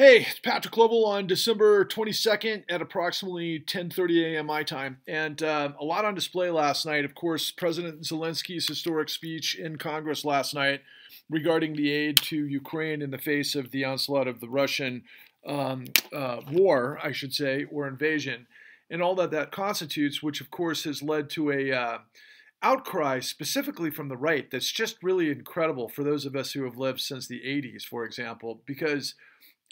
Hey, it's Patrick Lovell on December 22nd at approximately 10:30 a.m. my time. And a lot on display last night. Of course, President Zelensky's historic speech in Congress last night regarding the aid to Ukraine in the face of the onslaught of the Russian war, I should say, or invasion, and all that that constitutes, which of course has led to a outcry specifically from the right that's just really incredible for those of us who have lived since the 80s, for example, because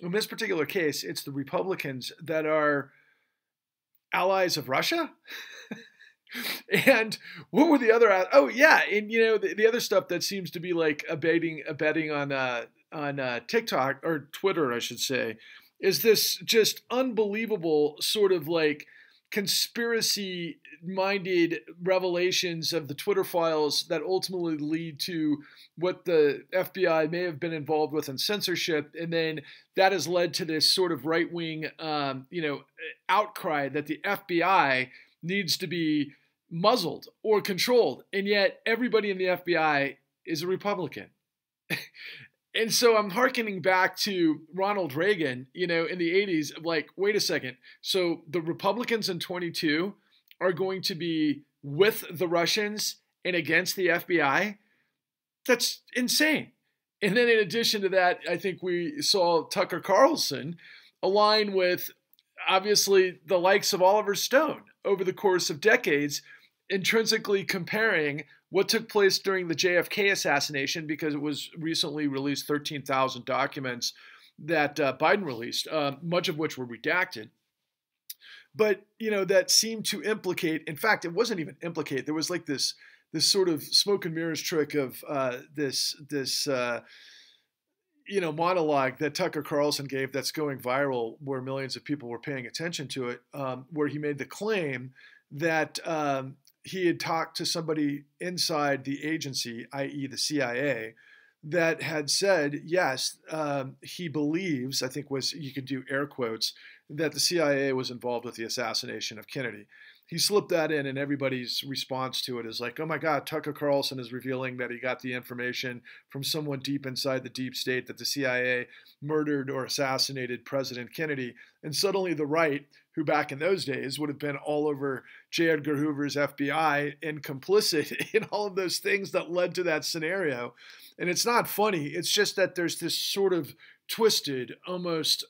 in this particular case, it's the Republicans that are allies of Russia. And what were the other? Oh yeah, and the other stuff that seems to be like abetting on TikTok or Twitter, I should say, is this just unbelievable sort of like conspiracy minded revelations of the Twitter files that ultimately lead to what the FBI may have been involved with in censorship, and then that has led to this sort of right wing, outcry that the FBI needs to be muzzled or controlled, and yet everybody in the FBI is a Republican. And so I'm hearkening back to Ronald Reagan, in the 80s, of like, wait a second. So the Republicans in 22 are going to be with the Russians and against the FBI? That's insane. And then in addition to that, I think we saw Tucker Carlson align with, obviously, the likes of Oliver Stone over the course of decades, intrinsically comparing what took place during the JFK assassination, because it was recently released 13,000 documents that Biden released, much of which were redacted. But, that seemed to implicate, in fact, it wasn't even implicate. There was like this sort of smoke and mirrors trick of this monologue that Tucker Carlson gave that's going viral, where millions of people were paying attention to it, where he made the claim that he had talked to somebody inside the agency, i.e. the CIA, that had said, yes, he believes, I think you could do air quotes, that the CIA was involved with the assassination of Kennedy. He slipped that in, and everybody's response to it is like, oh my God, Tucker Carlson is revealing that he got the information from someone deep inside the deep state that the CIA murdered or assassinated President Kennedy. And suddenly the right, who back in those days would have been all over J. Edgar Hoover's FBI and complicit in all of those things that led to that scenario. And it's not funny. It's just that there's this sort of twisted, almost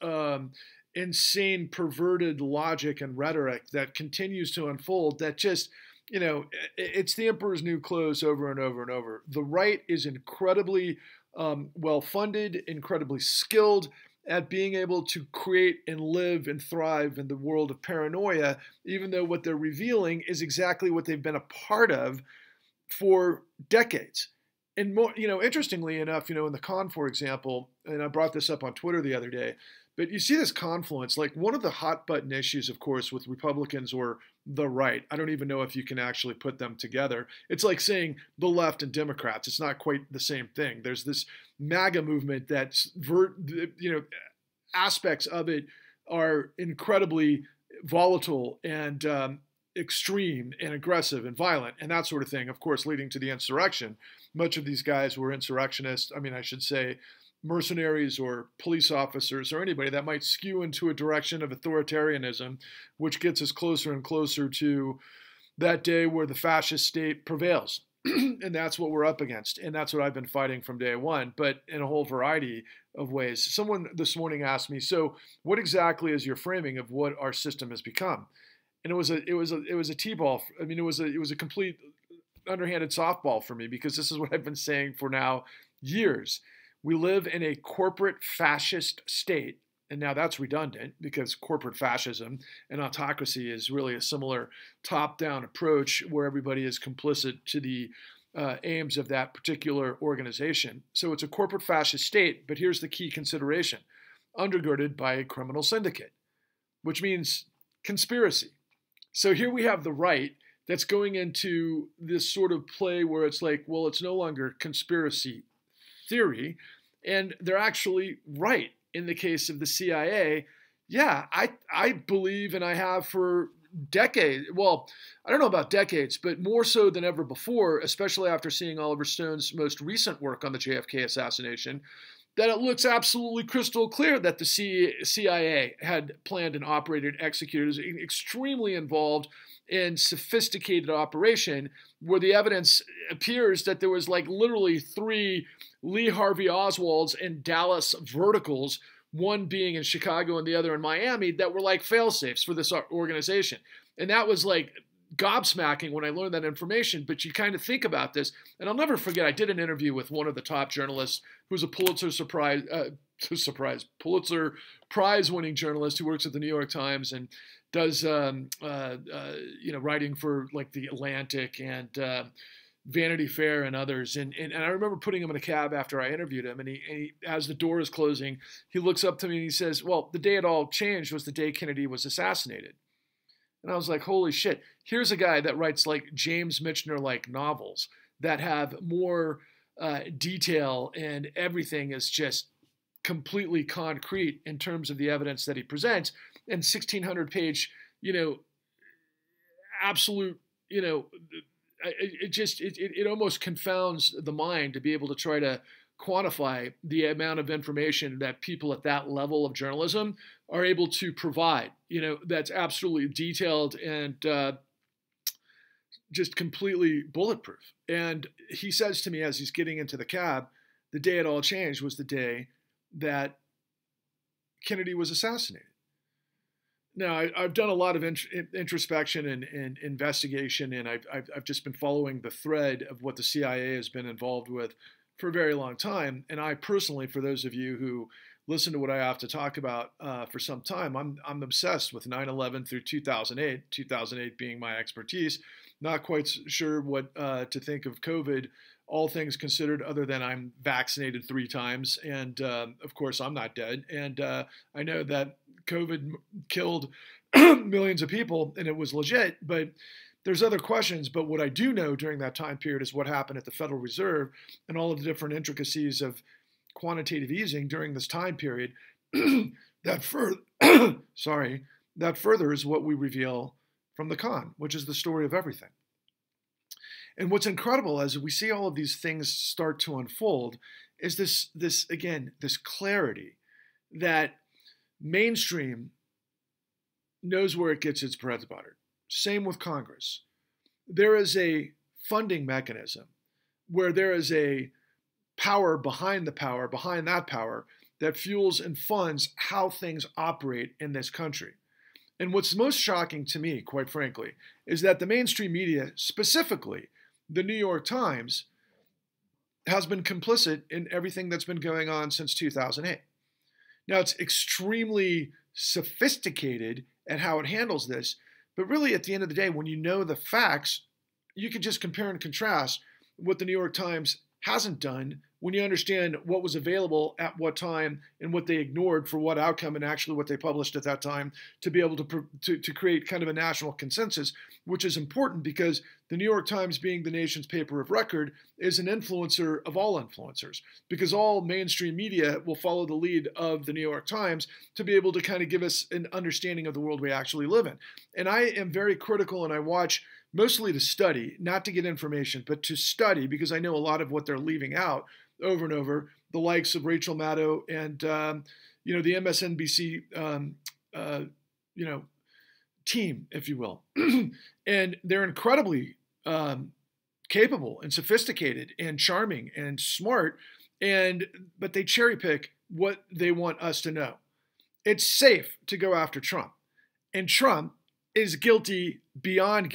insane, perverted logic and rhetoric that continues to unfold that just, it's the emperor's new clothes over and over and over. The right is incredibly well-funded, incredibly skilled at being able to create and live and thrive in the world of paranoia, even though what they're revealing is exactly what they've been a part of for decades. And more, interestingly enough, in the con, for example, and I brought this up on Twitter the other day, but you see this confluence, like one of the hot button issues, of course, with Republicans or the right. I don't even know if you can actually put them together. It's like saying the left and Democrats. It's not quite the same thing. There's this MAGA movement that's, aspects of it are incredibly volatile and extreme and aggressive and violent and that sort of thing, of course, leading to the insurrection. Much of these guys were insurrectionists. I mean, I should say mercenaries or police officers or anybody that might skew into a direction of authoritarianism, which gets us closer and closer to that day where the fascist state prevails. And that's what we're up against. And that's what I've been fighting from day one, but in a whole variety of ways. Someone this morning asked me, so what exactly is your framing of what our system has become? And it was a T-ball. I mean, it was a complete underhanded softball for me, because this is what I've been saying for now years. We live in a corporate fascist state, and now that's redundant because corporate fascism and autocracy is really a similar top-down approach where everybody is complicit to the aims of that particular organization. So it's a corporate fascist state, but here's the key consideration: undergirded by a criminal syndicate, which means conspiracy. So here we have the right that's going into this sort of play where it's like, well, it's no longer conspiracy theory, and they're actually right. In the case of the CIA, yeah, I believe, and I have for decades, well, I don't know about decades, but more so than ever before, especially after seeing Oliver Stone's most recent work on the JFK assassination, that it looks absolutely crystal clear that the CIA had planned and operated and executed. It was an extremely involved and sophisticated operation where the evidence appears that there was like literally 3 Lee Harvey Oswalds and Dallas verticals, one being in Chicago and the other in Miami, that were like fail-safes for this organization. And that was like gobsmacking when I learned that information. But you kind of think about this, and I'll never forget, I did an interview with one of the top journalists who's a Pulitzer Prize-winning journalist who works at the New York Times and does writing for like the Atlantic and Vanity Fair and others. And I remember putting him in a cab after I interviewed him, and he, as the door is closing, he looks up to me and he says, "Well, the day it all changed was the day Kennedy was assassinated." And I was like, holy shit, here's a guy that writes like James Michener-like novels that have more detail, and everything is just completely concrete in terms of the evidence that he presents. And 1,600-page, absolute, it almost confounds the mind to be able to try to quantify the amount of information that people at that level of journalism are able to provide. That's absolutely detailed and just completely bulletproof. And he says to me as he's getting into the cab, the day it all changed was the day that Kennedy was assassinated. Now, I've done a lot of introspection and investigation, and I've just been following the thread of what the CIA has been involved with for a very long time. And I personally, for those of you who listen to what I have to talk about for some time, I'm obsessed with 9/11 through 2008, 2008 being my expertise. Not quite sure what to think of COVID, all things considered, other than I'm vaccinated 3 times. And of course, I'm not dead. And I know that COVID killed millions of people and it was legit, but there's other questions. But what I do know during that time period is what happened at the Federal Reserve and all of the different intricacies of quantitative easing during this time period. that furthers what we reveal from the con, which is the story of everything. And what's incredible as we see all of these things start to unfold is this clarity that mainstream knows where it gets its bread buttered. Same with Congress. There is a funding mechanism where there is a power behind that power that fuels and funds how things operate in this country. And what's most shocking to me, quite frankly, is that the mainstream media, specifically the New York Times, has been complicit in everything that's been going on since 2008. Now, it's extremely sophisticated at how it handles this, but really at the end of the day, when you know the facts, you can just compare and contrast what the New York Times hasn't done when you understand what was available at what time and what they ignored for what outcome and actually what they published at that time to be able to create kind of a national consensus, which is important because the New York Times, being the nation's paper of record, is an influencer of all influencers, because all mainstream media will follow the lead of the New York Times to be able to kind of give us an understanding of the world we actually live in. And I am very critical, and I watch mostly to study, not to get information, but to study, because I know a lot of what they're leaving out over and over, the likes of Rachel Maddow and, the MSNBC, team, if you will. And they're incredibly capable and sophisticated and charming and smart, but they cherry pick what they want us to know. It's safe to go after Trump. And Trump is guilty beyond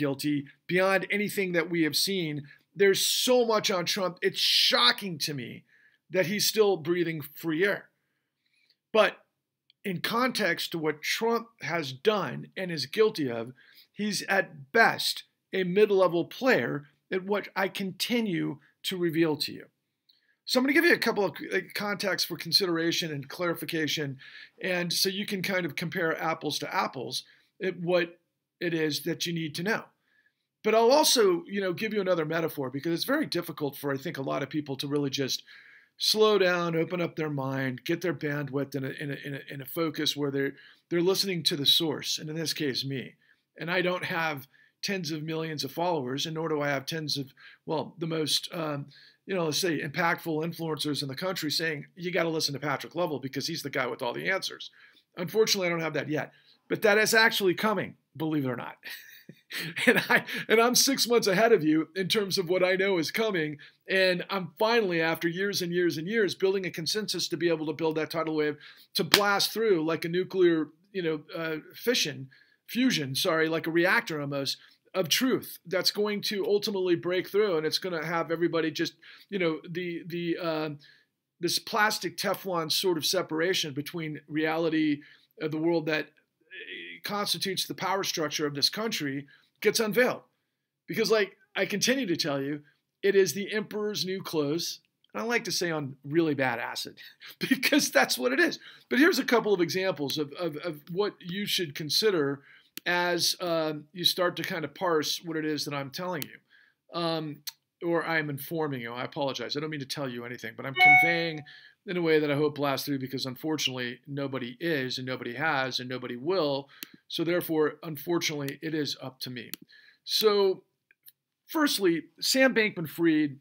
anything that we have seen. There's so much on Trump. It's shocking to me that he's still breathing free air. But in context to what Trump has done and is guilty of, he's at best a mid-level player at what I continue to reveal to you. So I'm going to give you a couple of contexts for consideration and clarification, and so you can kind of compare apples to apples at what it is that you need to know. But I'll also, give you another metaphor, because it's very difficult for, I think, a lot of people to really just slow down, open up their mind, get their bandwidth in a focus where they're listening to the source, and in this case, me. And I don't have tens of millions of followers, and nor do I have tens of, well, the most, let's say impactful influencers in the country saying, you got to listen to Patrick Lovell because he's the guy with all the answers. Unfortunately, I don't have that yet, but that is actually coming, believe it or not. and I'm 6 months ahead of you in terms of what I know is coming. And I'm finally, after years and years and years, building a consensus to be able to build that tidal wave to blast through like a nuclear, fusion, like a reactor almost, of truth that's going to ultimately break through, and it's going to have everybody just, this plastic Teflon sort of separation between reality of the world that constitutes the power structure of this country gets unveiled. Because like I continue to tell you, it is the emperor's new clothes. And I like to say on really bad acid because that's what it is. But here's a couple of examples of what you should consider as you start to kind of parse what it is that I'm telling you, or I'm informing you. I apologize. I don't mean to tell you anything, but I'm conveying in a way that I hope blasts through, because unfortunately nobody is and nobody has and nobody will. So therefore, unfortunately, it is up to me. So firstly, Sam Bankman-Fried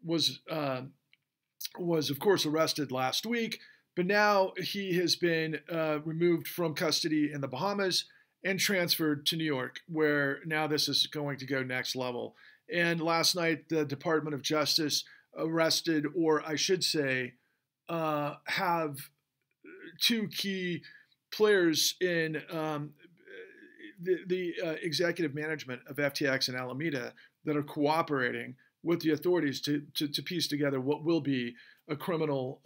was of course arrested last week, but now he has been removed from custody in the Bahamas and transferred to New York, where now this is going to go next level. And last night, the Department of Justice arrested, or I should say, have two key players in the executive management of FTX and Alameda that are cooperating with the authorities to piece together what will be a criminal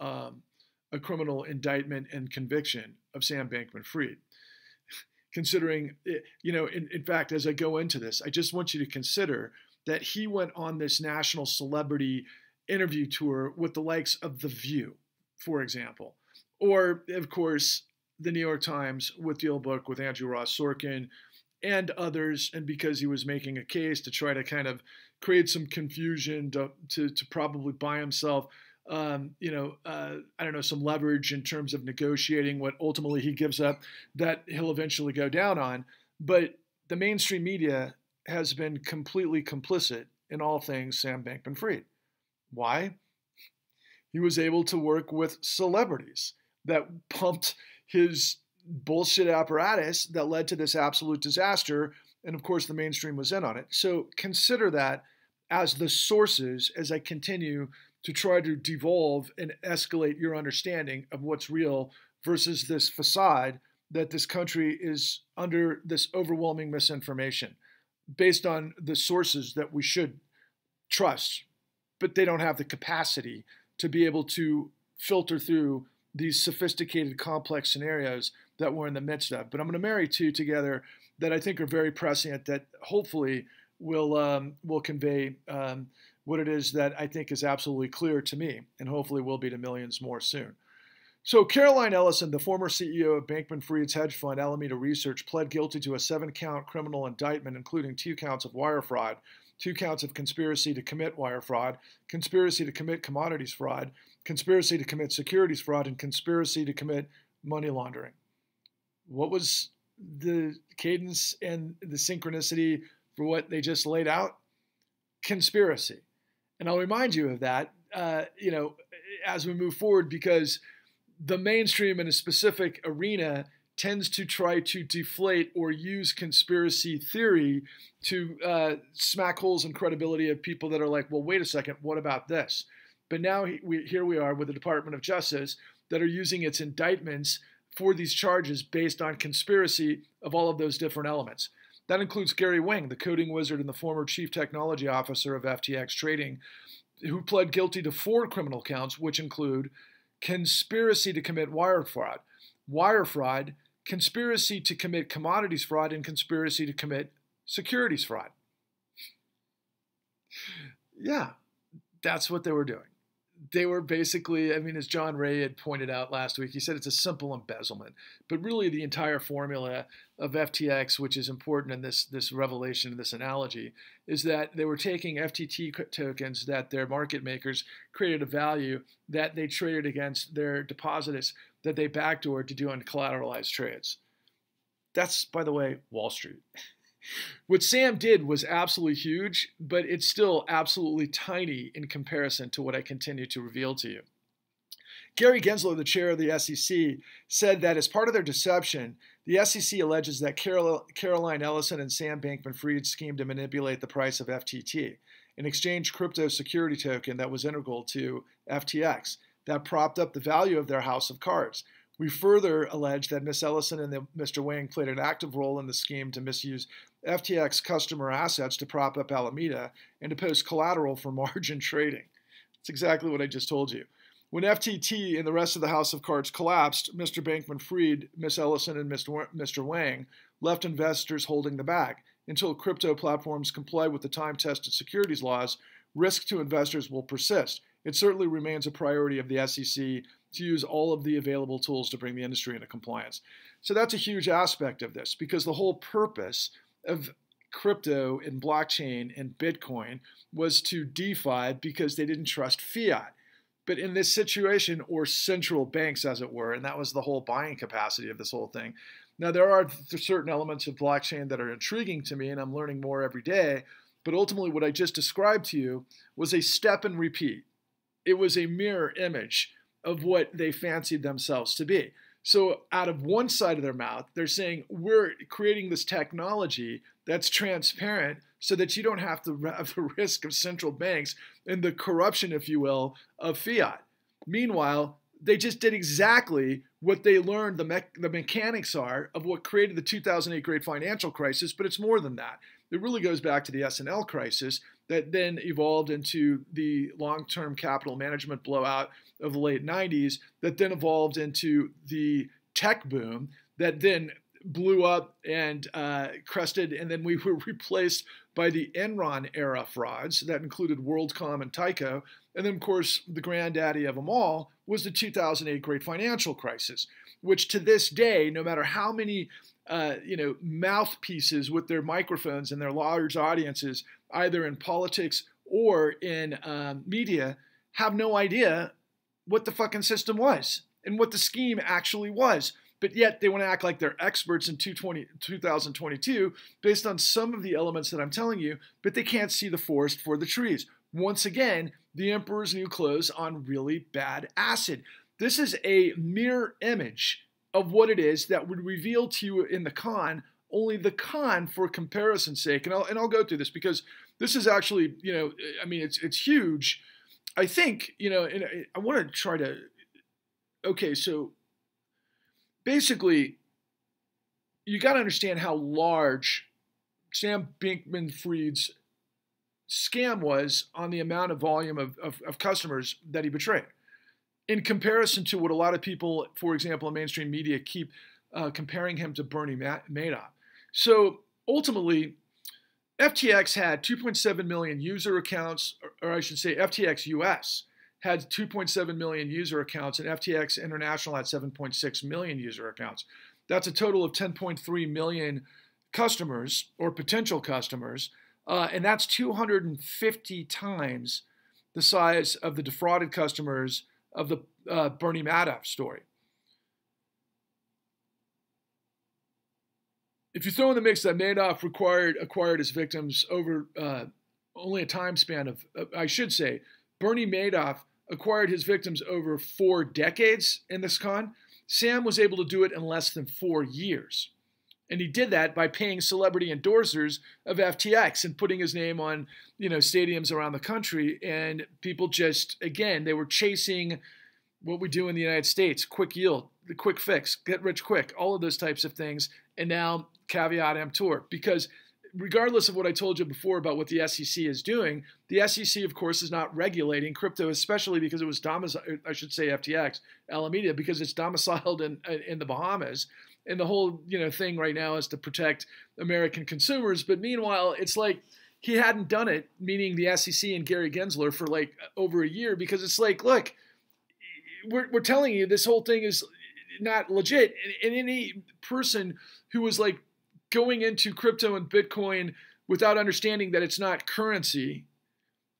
indictment and conviction of Sam Bankman-Fried. Considering, in fact, as I go into this, I just want you to consider that he went on this national celebrity interview tour with the likes of The View, for example, or, of course, the New York Times with DealBook with Andrew Ross Sorkin and others, and because he was making a case to try to kind of create some confusion to probably buy himself some leverage in terms of negotiating what ultimately he gives up that he'll eventually go down on. But the mainstream media has been completely complicit in all things Sam Bankman-Fried. Why? He was able to work with celebrities that pumped his bullshit apparatus that led to this absolute disaster. And of course, the mainstream was in on it. So consider that as the sources as I continue to try to devolve and escalate your understanding of what's real versus this facade that this country is under this overwhelming misinformation based on the sources that we should trust, but they don't have the capacity to be able to filter through these sophisticated, complex scenarios that we're in the midst of. But I'm going to marry two together that I think are very prescient that hopefully will convey what it is that I think is absolutely clear to me, and hopefully will be to millions more soon. So Caroline Ellison, the former CEO of Bankman-Fried's hedge fund Alameda Research, pled guilty to a 7-count criminal indictment, including 2 counts of wire fraud, 2 counts of conspiracy to commit wire fraud, conspiracy to commit commodities fraud, conspiracy to commit securities fraud, and conspiracy to commit money laundering. What was the cadence and the synchronicity for what they just laid out? Conspiracy. And I'll remind you of that, as we move forward, because the mainstream in a specific arena tends to try to deflate or use conspiracy theory to smack holes in credibility of people that are like, well, wait a second, what about this? But now here we are with the Department of Justice that are using its indictments for these charges based on conspiracy of all of those different elements. That includes Gary Wang, the coding wizard and the former chief technology officer of FTX Trading, who pled guilty to 4 criminal counts, which include conspiracy to commit wire fraud, conspiracy to commit commodities fraud, and conspiracy to commit securities fraud. Yeah, that's what they were doing. They were basically, as John Ray had pointed out last week, he said it's a simple embezzlement. But really the entire formula of FTX, which is important in this revelation, this analogy, is that they were taking FTT tokens that their market makers created a value that they traded against their depositors that they backdoored to do uncollateralized trades. That's, by the way, Wall Street. What Sam did was absolutely huge, but it's still absolutely tiny in comparison to what I continue to reveal to you. Gary Gensler, the chair of the SEC, said that as part of their deception, the SEC alleges that Caroline Ellison and Sam Bankman-Fried schemed to manipulate the price of FTT, an exchange crypto security token that was integral to FTX, that propped up the value of their house of cards. We further allege that Ms. Ellison and Mr. Wang played an active role in the scheme to misuse FTX customer assets to prop up Alameda and to post collateral for margin trading. That's exactly what I just told you. When FTT and the rest of the house of cards collapsed, Mr. Bankman-Fried, Ms. Ellison, and Mr. Wang left investors holding the bag. Until crypto platforms comply with the time-tested securities laws, risk to investors will persist. It certainly remains a priority of the SEC to use all of the available tools to bring the industry into compliance. So that's a huge aspect of this, because the whole purpose of crypto and blockchain and Bitcoin was to DeFi because they didn't trust fiat. But in this situation, or central banks, as it were, and that was the whole buying capacity of this whole thing. Now, there are certain elements of blockchain that are intriguing to me, and I'm learning more every day. But ultimately, what I just described to you was a step and repeat. It was a mirror image of what they fancied themselves to be. So out of one side of their mouth, they're saying, we're creating this technology that's transparent so that you don't have to have the risk of central banks and the corruption, if you will, of fiat. Meanwhile, they just did exactly what they learned the mechanics are of what created the 2008 great financial crisis, but it's more than that. It really goes back to the S&L crisis that then evolved into the long-term capital management blowout of the late 90s, that then evolved into the tech boom that then blew up and crested, and then we were replaced by the Enron era frauds that included WorldCom and Tyco. And then, of course, the granddaddy of them all was the 2008 great financial crisis, which to this day, no matter how many mouthpieces with their microphones and their large audiences, either in politics or in media, have no idea what the fucking system was and what the scheme actually was. But yet they want to act like they're experts in 2022 based on some of the elements that I'm telling you, but they can't see the forest for the trees. Once again, the emperor's new clothes on really bad acid. This is a mirror image of what it is that would reveal to you in the con, only the con for comparison's sake. And I'll go through this because this is actually, it's huge. I think, and I want to try to, okay, so basically, you got to understand how large Sam Bankman-Fried's scam was on the amount of volume of customers that he betrayed, in comparison to what a lot of people, for example, in mainstream media, keep comparing him to Bernie Madoff. So ultimately, FTX had 2.7 million user accounts, or I should say FTX US had 2.7 million user accounts, and FTX International had 7.6 million user accounts. That's a total of 10.3 million customers or potential customers, and that's 250 times the size of the defrauded customers of the Bernie Madoff story. If you throw in the mix that Madoff acquired his victims over only a time span of, I should say, Bernie Madoff acquired his victims over 4 decades in this con, Sam was able to do it in less than 4 years. And he did that by paying celebrity endorsers of FTX and putting his name on, stadiums around the country. And people just, again, they were chasing what we do in the United States, quick yield, the quick fix, get rich quick, all of those types of things. And now caveat emptor, because regardless of what I told you before about what the SEC is doing, the SEC, of course, is not regulating crypto, especially because it was FTX, Alameda, because it's domiciled in the Bahamas. And the whole, thing right now is to protect American consumers. But meanwhile, it's like he hadn't done it, meaning the SEC and Gary Gensler, for like over a year, because it's like, look, we're telling you this whole thing is not legit. And any person who was like going into crypto and Bitcoin without understanding that it's not currency,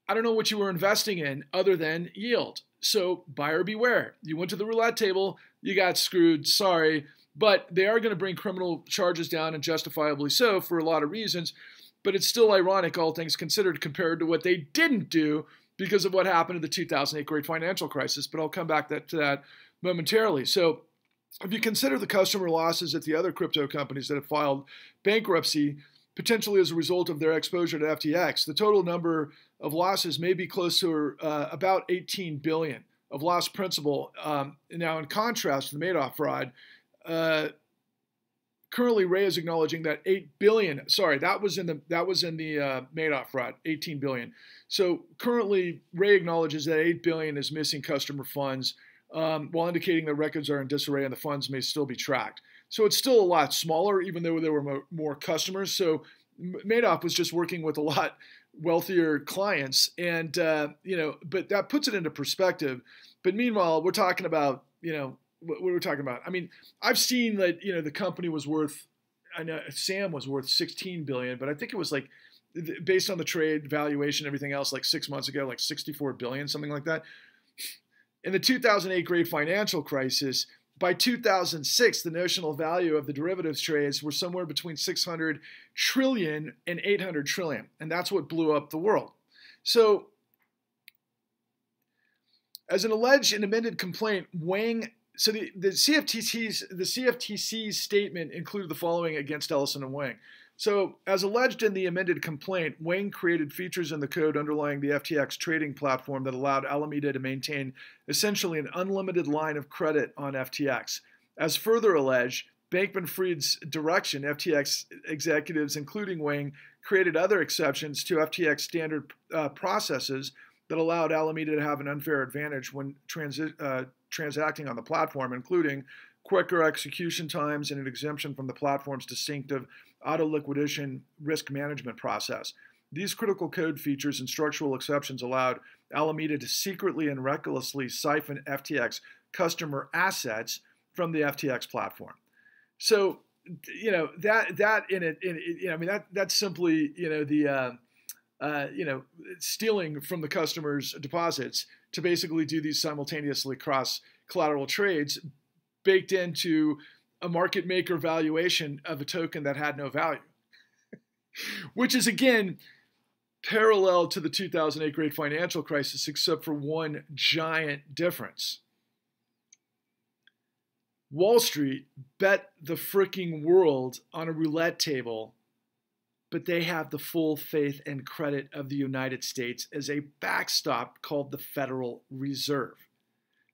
I don't know what you were investing in other than yield. So buyer beware. You went to the roulette table, you got screwed. Sorry. But they are going to bring criminal charges down, and justifiably so, for a lot of reasons. But it's still ironic, all things considered, compared to what they didn't do because of what happened in the 2008 great financial crisis. But I'll come back to that momentarily. So if you consider the customer losses at the other crypto companies that have filed bankruptcy, potentially as a result of their exposure to FTX, the total number of losses may be close to about 18 billion of lost principal. Now, in contrast to the Madoff fraud, currently Ray is acknowledging that 8 billion. Sorry, that was in the Madoff fraud, 18 billion. So currently, Ray acknowledges that 8 billion is missing customer funds, while indicating that records are in disarray and the funds may still be tracked. So it's still a lot smaller, even though there were more customers. So Madoff was just working with a lot wealthier clients, and but that puts it into perspective. But meanwhile, we're talking about what we're talking about. I mean, I've seen that the company was worth, I know Sam was worth 16 billion, but I think it was like, based on the trade valuation, everything else, like 6 months ago, like 64 billion, something like that. In the 2008 great financial crisis, by 2006, the notional value of the derivatives trades were somewhere between 600 trillion and 800 trillion, and that's what blew up the world. So, as an alleged and amended complaint, Wang. So the CFTC's statement included the following against Ellison and Wang. So, as alleged in the amended complaint, Wang created features in the code underlying the FTX trading platform that allowed Alameda to maintain essentially an unlimited line of credit on FTX. As further alleged, Bankman-Fried's direction, FTX executives, including Wang, created other exceptions to FTX standard processes that allowed Alameda to have an unfair advantage when transacting on the platform, including quicker execution times and an exemption from the platform's distinctive auto-liquidation risk management process. These critical code features and structural exceptions allowed Alameda to secretly and recklessly siphon FTX customer assets from the FTX platform. So, that's simply, stealing from the customer's deposits to basically do these simultaneously cross-collateral trades baked into a market maker valuation of a token that had no value, which is, again, parallel to the 2008 great financial crisis, except for one giant difference. Wall Street bet the freaking world on a roulette table, but they have the full faith and credit of the United States as a backstop called the Federal Reserve.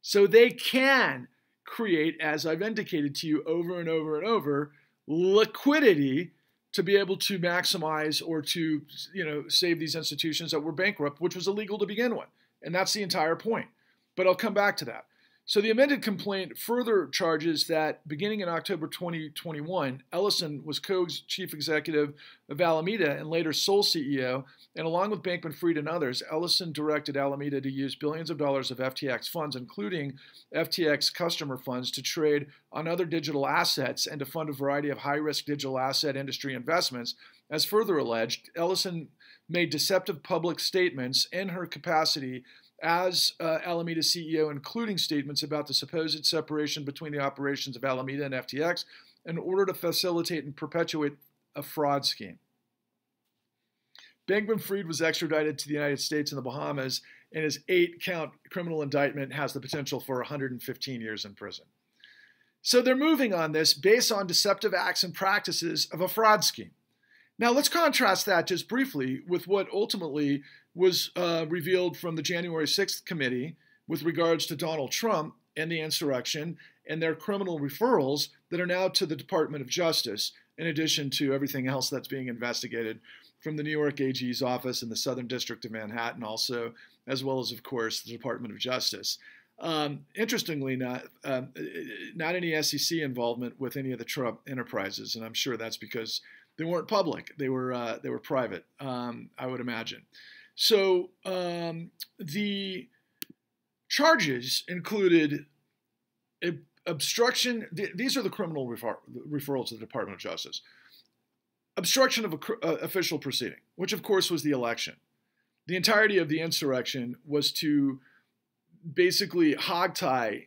So they can create, as I've indicated to you over and over and over, liquidity to be able to maximize or to save these institutions that were bankrupt, which was illegal to begin with. And that's the entire point. But I'll come back to that. So the amended complaint further charges that beginning in October 2021, Ellison was co-chief executive of Alameda and later sole CEO, and along with Bankman-Fried and others, Ellison directed Alameda to use billions of dollars of FTX funds, including FTX customer funds, to trade on other digital assets and to fund a variety of high-risk digital asset industry investments. As further alleged, Ellison made deceptive public statements in her capacity as Alameda CEO, including statements about the supposed separation between the operations of Alameda and FTX in order to facilitate and perpetuate a fraud scheme. Bankman-Fried was extradited to the United States and the Bahamas, and his 8-count criminal indictment has the potential for 115 years in prison. So they're moving on this based on deceptive acts and practices of a fraud scheme. Now let's contrast that just briefly with what ultimately was revealed from the January 6th committee with regards to Donald Trump and the insurrection and their criminal referrals that are now to the Department of Justice, in addition to everything else that's being investigated from the New York AG's office and the Southern District of Manhattan also, as well as, of course, the Department of Justice. Interestingly, not any SEC involvement with any of the Trump enterprises, and I'm sure that's because they weren't public. They were private, I would imagine. So the charges included obstruction. These are the criminal referrals to the Department of Justice. Obstruction of official proceeding, which of course was the election. The entirety of the insurrection was to basically hogtie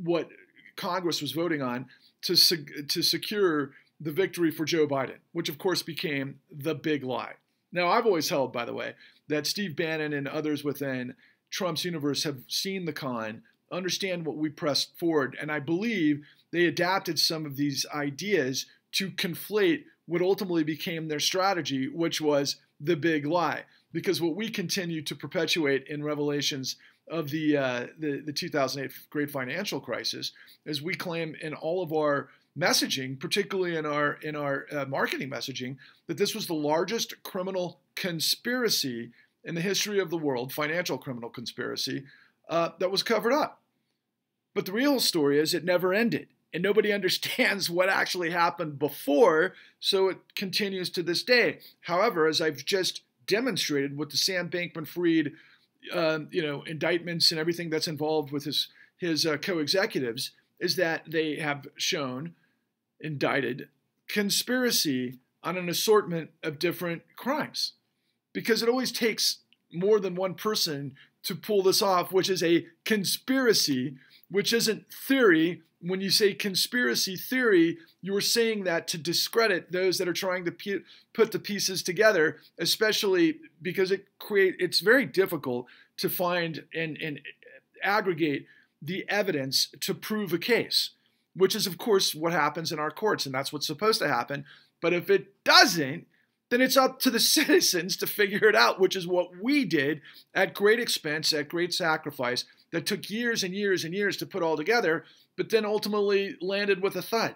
what Congress was voting on to secure the victory for Joe Biden, which of course became the big lie. Now, I've always held, by the way, that Steve Bannon and others within Trump's universe have seen the con, understand what we pressed forward, and I believe they adapted some of these ideas to conflate what ultimately became their strategy, which was the big lie. Because what we continue to perpetuate in revelations of the 2008 great financial crisis is we claim in all of our messaging, particularly in our marketing messaging, that this was the largest criminal conspiracy in the history of the world, financial criminal conspiracy, that was covered up. But the real story is it never ended. And nobody understands what actually happened before, so it continues to this day. However, as I've just demonstrated with the Sam Bankman-Fried, indictments and everything that's involved with his co-executives, is that they have shown, indicted, conspiracy on an assortment of different crimes. Because it always takes more than one person to pull this off, which is a conspiracy, which isn't theory. When you say conspiracy theory, you are saying that to discredit those that are trying to put the pieces together, especially because it's very difficult to find and aggregate the evidence to prove a case, which is, of course, what happens in our courts, and that's what's supposed to happen. But if it doesn't, then it's up to the citizens to figure it out, which is what we did at great expense, at great sacrifice, that took years and years and years to put all together, but then ultimately landed with a thud.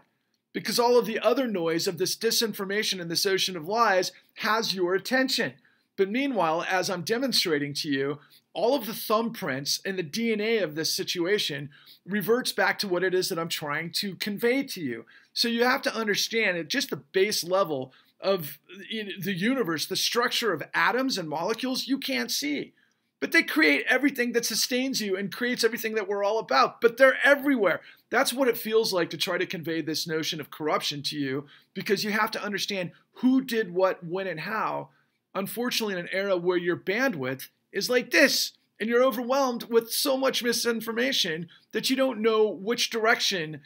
Because all of the other noise of this disinformation and this ocean of lies has your attention. But meanwhile, as I'm demonstrating to you, all of the thumbprints and the DNA of this situation reverts back to what it is that I'm trying to convey to you. So you have to understand at just the base level of the universe, the structure of atoms and molecules you can't see. But they create everything that sustains you and creates everything that we're all about. But they're everywhere. That's what it feels like to try to convey this notion of corruption to you, because you have to understand who did what, when, and how. Unfortunately, in an era where your bandwidth is like this, and you're overwhelmed with so much misinformation that you don't know which direction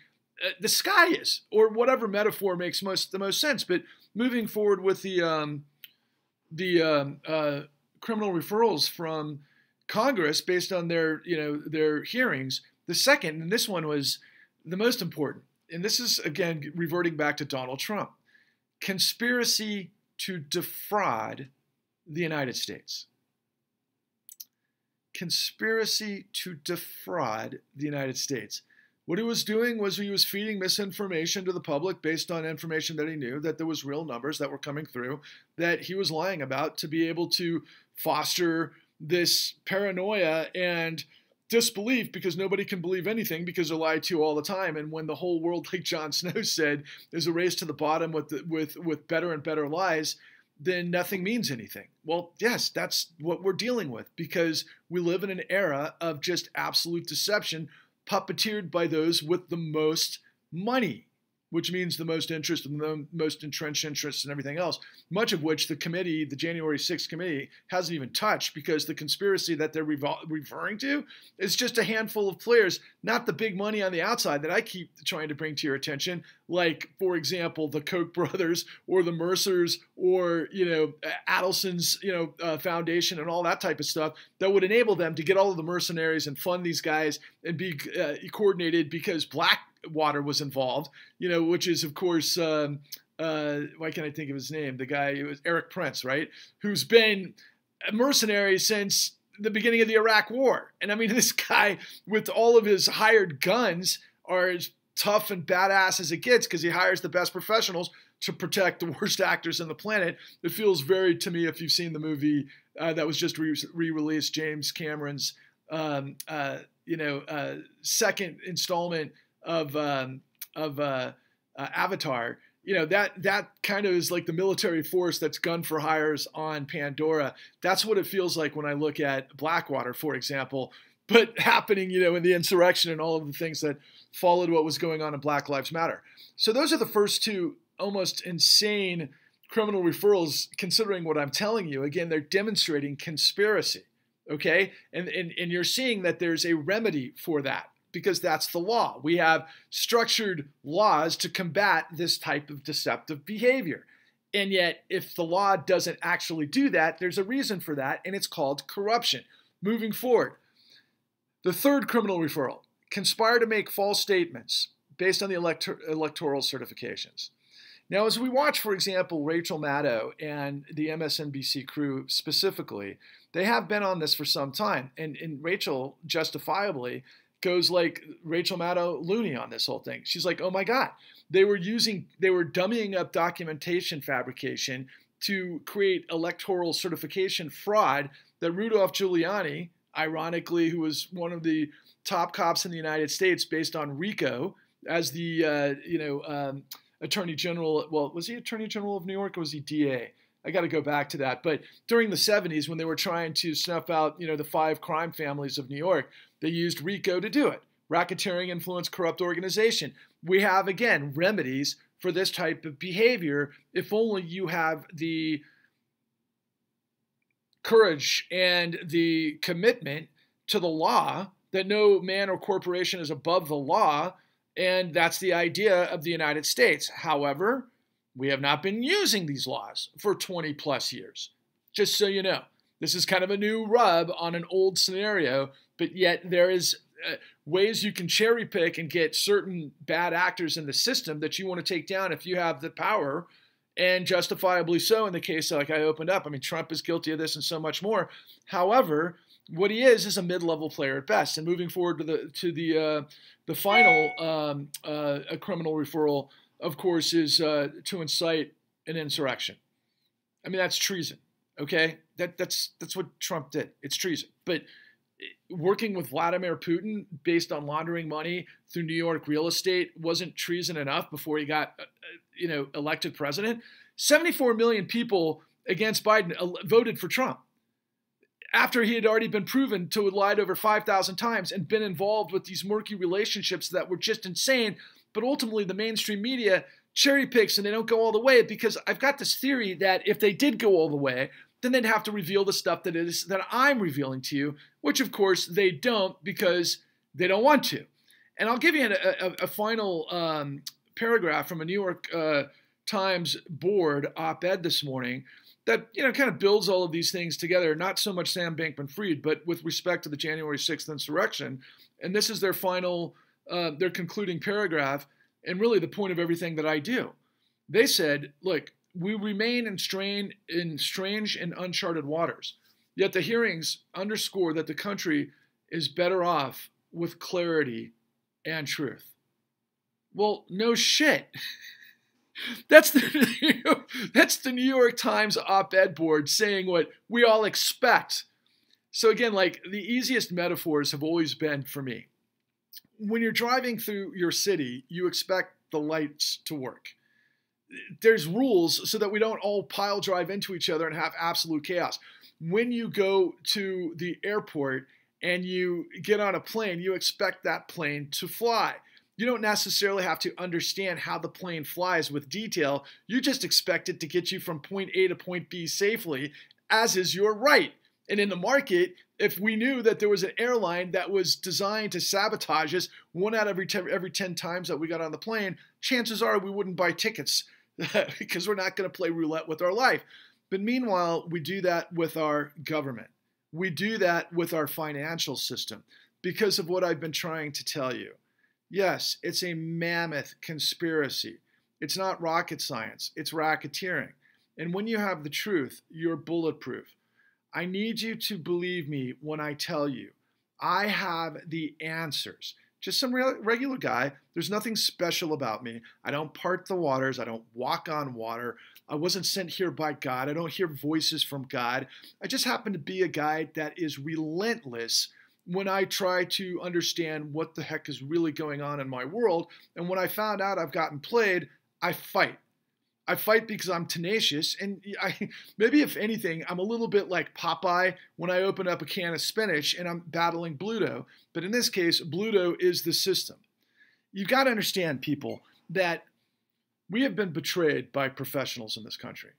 the sky is, or whatever metaphor makes the most sense. But moving forward with the criminal referrals from Congress based on their hearings. The second, and this one was the most important, and this is, again, reverting back to Donald Trump. Conspiracy to defraud the United States. Conspiracy to defraud the United States. What he was doing was he was feeding misinformation to the public based on information that he knew, that there was real numbers that were coming through, that he was lying about to be able to foster this paranoia and disbelief, because nobody can believe anything because they're lied to all the time. And when the whole world, like Jon Snow said, is a race to the bottom with better and better lies, then nothing means anything. Well, yes, that's what we're dealing with, because we live in an era of just absolute deception, puppeteered by those with the most money, which means the most interest and the most entrenched interests and everything else, much of which the committee, the January 6th committee, hasn't even touched, because the conspiracy that they're referring to is just a handful of players, not the big money on the outside that I keep trying to bring to your attention, like, for example, the Koch brothers or the Mercers or, Adelson's, foundation and all that type of stuff that would enable them to get all of the mercenaries and fund these guys and be coordinated, because Blackwater was involved, which is, of course, why can't I think of his name? The guy, it was Eric Prince, right? Who's been a mercenary since the beginning of the Iraq War. And I mean, this guy with all of his hired guns are as tough and badass as it gets, because he hires the best professionals to protect the worst actors on the planet. It feels very, to me, if you've seen the movie that was just re-released, James Cameron's, second installment of Avatar, that kind of is like the military force that's gun for hires on Pandora. That's what it feels like when I look at Blackwater, for example, but happening, in the insurrection and all of the things that followed what was going on in Black Lives Matter. So those are the first two almost insane criminal referrals, considering what I'm telling you. Again, they're demonstrating conspiracy, okay? And you're seeing that there's a remedy for that, because that's the law. We have structured laws to combat this type of deceptive behavior. And yet, if the law doesn't actually do that, there's a reason for that, and it's called corruption. Moving forward, the third criminal referral, conspire to make false statements based on the electoral certifications. Now, as we watch, for example, Rachel Maddow and the MSNBC crew specifically, they have been on this for some time. And Rachel justifiably goes like Rachel Maddow loony on this whole thing. She's like, oh my God, they were dummying up documentation fabrication to create electoral certification fraud that Rudolph Giuliani, ironically, who was one of the top cops in the United States based on RICO as the, Attorney General, well, was he Attorney General of New York or was he DA? I got to go back to that. But during the 70s, when they were trying to snuff out, the 5 crime families of New York, they used RICO to do it. Racketeering, influence, corrupt organization. We have, again, remedies for this type of behavior if only you have the courage and the commitment to the law that no man or corporation is above the law. And that's the idea of the United States. However, we have not been using these laws for 20 plus years. Just so you know, this is kind of a new rub on an old scenario, but yet there is ways you can cherry pick and get certain bad actors in the system that you want to take down if you have the power, and justifiably so in the case like I opened up. I mean, Trump is guilty of this and so much more. However, what he is a mid-level player at best. And moving forward to the final a criminal referral, of course, is to incite an insurrection. I mean, that's treason. Okay, that's what Trump did. It's treason. But working with Vladimir Putin based on laundering money through New York real estate wasn't treason enough before he got elected president. 74 million people against Biden voted for Trump after he had already been proven to have lied over 5,000 times and been involved with these murky relationships that were just insane. But ultimately, the mainstream media cherry picks and they don't go all the way, because I've got this theory that if they did go all the way, then they'd have to reveal the stuff that I'm revealing to you, which of course they don't, because they don't want to. And I'll give you a final paragraph from a New York Times board op-ed this morning that kind of builds all of these things together. Not so much Sam Bankman-Fried, but with respect to the January 6th insurrection. And this is their final, their concluding paragraph, and really the point of everything that I do. They said, look, we remain in strange and uncharted waters, yet the hearings underscore that the country is better off with clarity and truth. Well, no shit. That's the New York Times op-ed board saying what we all expect. So again, like, the easiest metaphors have always been for me, when you're driving through your city, you expect the lights to work. There's rules so that we don't all pile drive into each other and have absolute chaos. When you go to the airport and you get on a plane, you expect that plane to fly. You don't necessarily have to understand how the plane flies with detail. You just expect it to get you from point A to point B safely, as is your right. And in the market, if we knew that there was an airline that was designed to sabotage us 1 out of every 10 times that we got on the plane, chances are we wouldn't buy tickets because we're not going to play roulette with our life. But meanwhile, we do that with our government. We do that with our financial system because of what I've been trying to tell you. Yes, it's a mammoth conspiracy. It's not rocket science. It's racketeering. And when you have the truth, you're bulletproof. I need you to believe me when I tell you I have the answers. Just some regular guy. There's nothing special about me. I don't part the waters. I don't walk on water. I wasn't sent here by God. I don't hear voices from God. I just happen to be a guy that is relentless when I try to understand what the heck is really going on in my world. And when I found out I've gotten played, I fight. I fight because I'm tenacious, and maybe if anything, I'm a little bit like Popeye when I open up a can of spinach and I'm battling Bluto. But in this case, Bluto is the system. You've got to understand, people, that we have been betrayed by professionals in this country.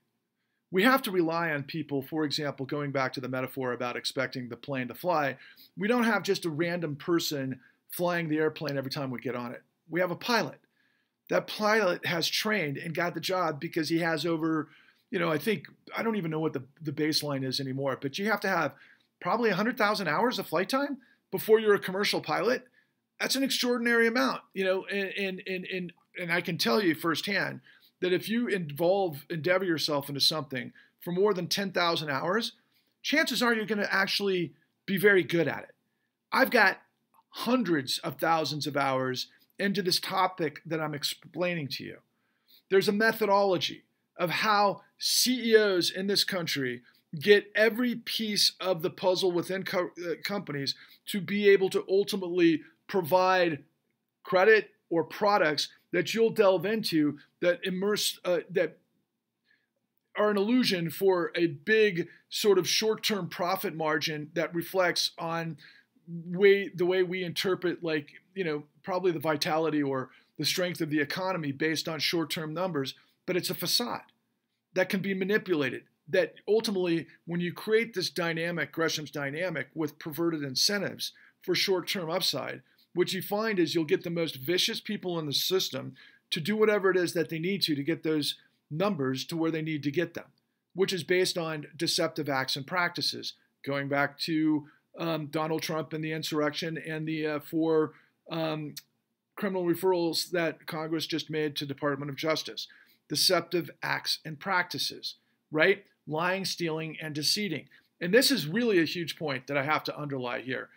We have to rely on people, for example, going back to the metaphor about expecting the plane to fly. We don't have just a random person flying the airplane every time we get on it. We have a pilot. That pilot has trained and got the job because he has over, I don't even know what the baseline is anymore, but you have to have probably 100,000 hours of flight time before you're a commercial pilot. That's an extraordinary amount, and I can tell you firsthand that if you endeavor yourself into something for more than 10,000 hours, chances are you're going to actually be very good at it. I've got hundreds of thousands of hours into this topic that I'm explaining to you. There's a methodology of how CEOs in this country get every piece of the puzzle within companies to be able to ultimately provide credit or products that you'll delve into that that are an illusion for a big sort of short-term profit margin that reflects on the way we interpret, probably the vitality or the strength of the economy based on short-term numbers, but it's a facade that can be manipulated. That ultimately, when you create this dynamic, Gresham's dynamic, with perverted incentives for short-term upside, what you find is you'll get the most vicious people in the system to do whatever it is that they need to get those numbers to where they need to get them, which is based on deceptive acts and practices, going back to Donald Trump and the insurrection and the four criminal referrals that Congress just made to Department of Justice. Deceptive acts and practices, right? Lying, stealing, and deceiving. And this is really a huge point that I have to underlie here.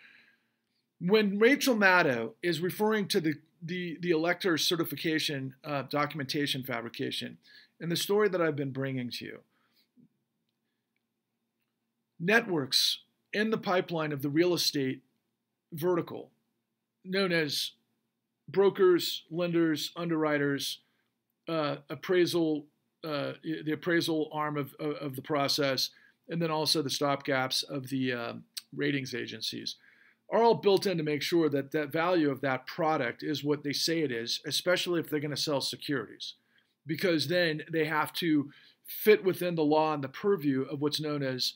When Rachel Maddow is referring to the elector certification documentation fabrication and the story that I've been bringing to you, networks in the pipeline of the real estate vertical, known as brokers, lenders, underwriters, the appraisal arm of the process, and then also the stopgaps of the ratings agencies, are all built in to make sure that that value of that product is what they say it is, especially if they're going to sell securities, because then they have to fit within the law and the purview of what's known as,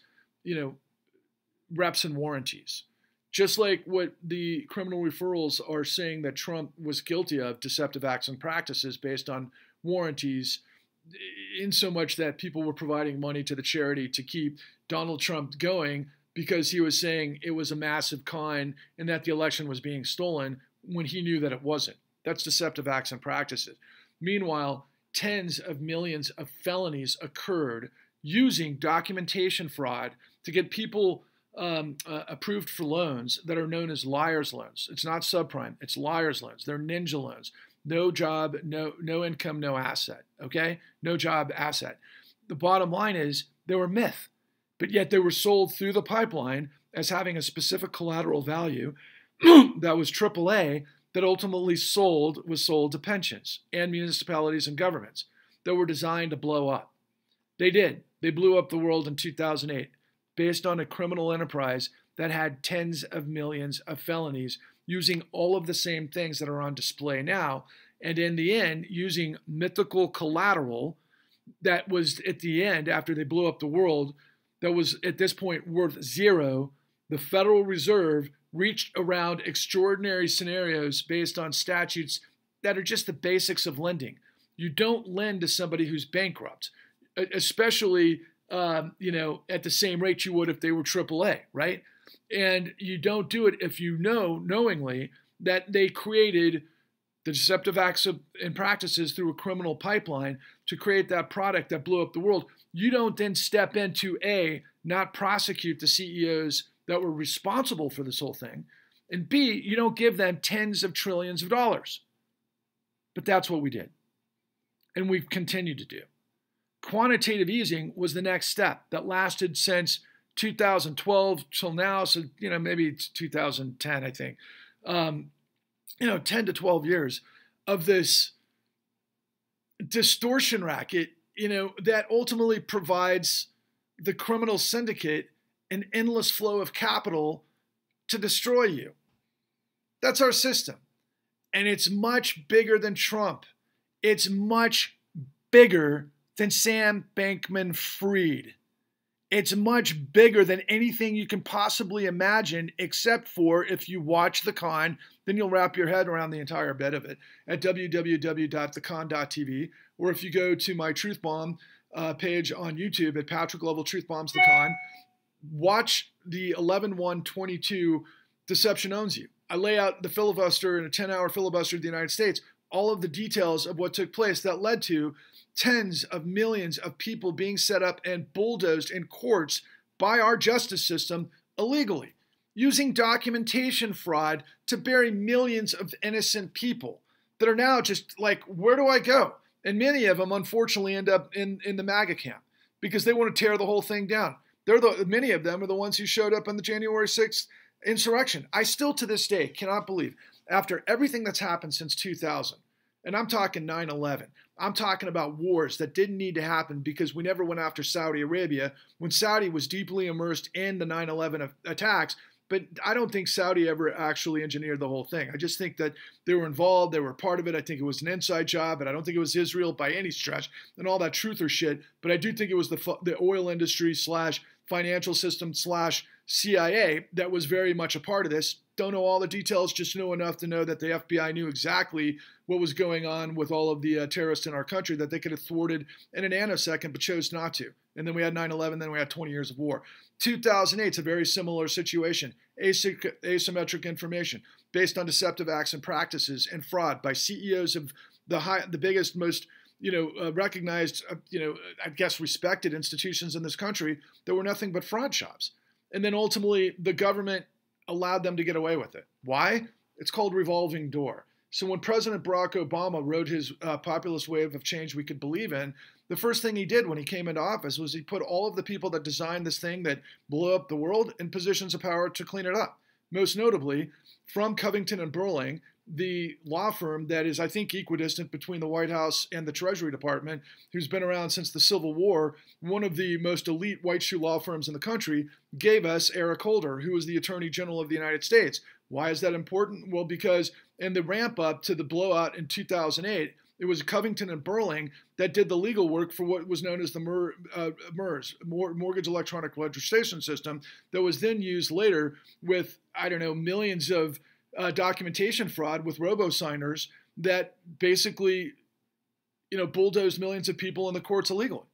reps and warranties. Just like what the criminal referrals are saying that Trump was guilty of, deceptive acts and practices based on warranties, in so much that people were providing money to the charity to keep Donald Trump going because he was saying it was a massive con and that the election was being stolen when he knew that it wasn't. That's deceptive acts and practices. Meanwhile, tens of millions of felonies occurred using documentation fraud to get people approved for loans that are known as liar's loans. It's not subprime, it's liar's loans. They're ninja loans. No job, no income, no asset, okay? No job, asset. The bottom line is they were myth, but yet they were sold through the pipeline as having a specific collateral value that was AAA that ultimately was sold to pensions and municipalities and governments that were designed to blow up. They did. They blew up the world in 2008 based on a criminal enterprise that had tens of millions of felonies using all of the same things that are on display now, and in the end, using mythical collateral that was at the end, after they blew up the world, that was at this point worth zero. The Federal Reserve reached around extraordinary scenarios based on statutes that are just the basics of lending. You don't lend to somebody who's bankrupt, especially at the same rate you would if they were AAA, right? And you don't do it if you know knowingly that they created the deceptive acts and practices through a criminal pipeline to create that product that blew up the world. You don't then step in to A, not prosecute the CEOs that were responsible for this whole thing, and B, you don't give them tens of trillions of dollars. But that's what we did. And we've continued to do. Quantitative easing was the next step that lasted since 2012 till now, so maybe it's 2010, I think. 10 to 12 years of this distortion racket, that ultimately provides the criminal syndicate an endless flow of capital to destroy you. That's our system. And it's much bigger than Trump. It's much bigger than Sam Bankman-Fried. It's much bigger than anything you can possibly imagine, except for if you watch The Con, then you'll wrap your head around the entire bit of it at www.thecon.tv, or if you go to my Truth Bomb page on YouTube at Patrick Lovell Truth Bombs The Con, watch the 11/1/22 Deception Owns You. I lay out the filibuster in a 10-hour filibuster of the United States, all of the details of what took place that led to tens of millions of people being set up and bulldozed in courts by our justice system illegally, using documentation fraud to bury millions of innocent people that are now just like, where do I go? And many of them, unfortunately, end up in the MAGA camp because they want to tear the whole thing down. Many of them are the ones who showed up on the January 6th insurrection. I still, to this day, cannot believe, after everything that's happened since 2000, and I'm talking 9/11, I'm talking about wars that didn't need to happen because we never went after Saudi Arabia when Saudi was deeply immersed in the 9/11 attacks. But I don't think Saudi ever actually engineered the whole thing. I just think that they were involved. They were part of it. I think it was an inside job, but I don't think it was Israel by any stretch and all that truther shit. But I do think it was the oil industry / financial system / CIA that was very much a part of this. Don't know all the details, just know enough to know that the FBI knew exactly what was going on with all of the terrorists in our country that they could have thwarted in a nanosecond, but chose not to. And then we had 9/11, then we had 20 years of war. 2008 is a very similar situation. Asymmetric information based on deceptive acts and practices and fraud by CEOs of the biggest, most recognized, I guess respected institutions in this country that were nothing but fraud shops. And then ultimately the government allowed them to get away with it. Why? It's called revolving door. So when President Barack Obama wrote his populist wave of change we could believe in, the first thing he did when he came into office was he put all of the people that designed this thing that blew up the world in positions of power to clean it up. Most notably, from Covington and Burling, the law firm that is, I think, equidistant between the White House and the Treasury Department, who's been around since the Civil War, one of the most elite white shoe law firms in the country, gave us Eric Holder, who was the Attorney General of the United States. Why is that important? Well, because in the ramp up to the blowout in 2008, it was Covington and Burling that did the legal work for what was known as the MERS, Mortgage Electronic Registration System, that was then used later with, millions of documentation fraud with robo-signers that basically, bulldozed millions of people in the courts illegally.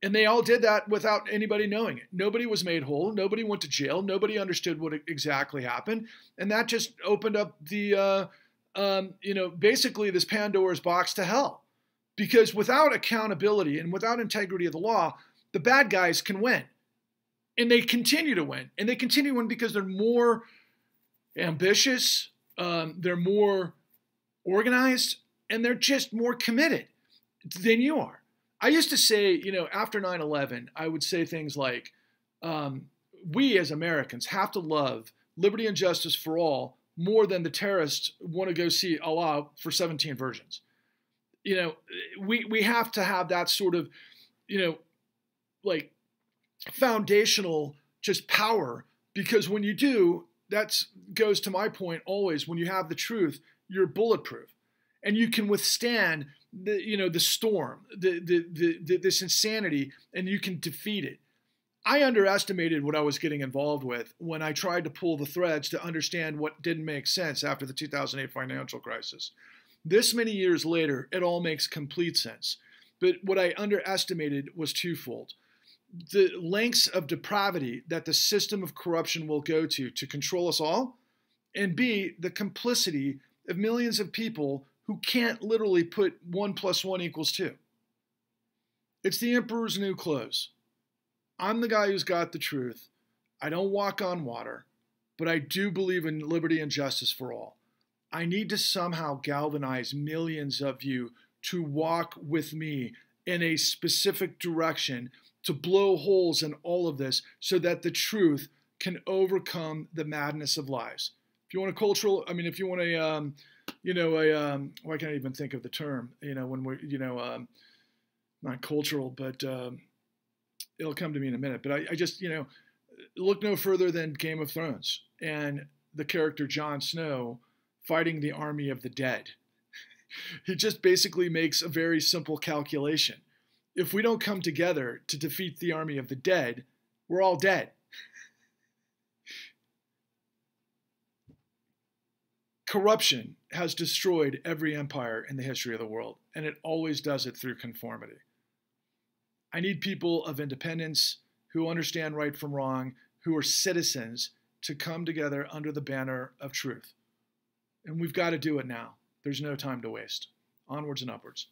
And they all did that without anybody knowing it. Nobody was made whole. Nobody went to jail. Nobody understood what exactly happened. And that just opened up the, basically this Pandora's box to hell. Because without accountability and without integrity of the law, the bad guys can win. And they continue to win. And they continue to win because they're more ambitious, they're more organized, and they're just more committed than you are. I used to say, after 9/11, I would say things like, we as Americans have to love liberty and justice for all more than the terrorists want to go see Allah for 17 versions. We have to have that sort of, foundational just power, because when you do, that goes to my point always, when you have the truth, you're bulletproof and you can withstand the storm, this insanity, and you can defeat it. I underestimated what I was getting involved with when I tried to pull the threads to understand what didn't make sense after the 2008 financial crisis. This many years later, it all makes complete sense. But what I underestimated was twofold. The lengths of depravity that the system of corruption will go to control us all, and B, the complicity of millions of people who can't literally put 1 + 1 = 2. It's the emperor's new clothes. I'm the guy who's got the truth. I don't walk on water, but I do believe in liberty and justice for all. I need to somehow galvanize millions of you to walk with me in a specific direction, to blow holes in all of this so that the truth can overcome the madness of lies. If you want a cultural, if you want why can't I even think of the term, when we're, not cultural, but it'll come to me in a minute. But I just, look no further than Game of Thrones and the character Jon Snow fighting the army of the dead. He just basically makes a very simple calculation. if we don't come together to defeat the army of the dead, we're all dead. Corruption has destroyed every empire in the history of the world, and it always does it through conformity. I need people of independence who understand right from wrong, who are citizens, to come together under the banner of truth. And we've got to do it now. There's no time to waste. Onwards and upwards.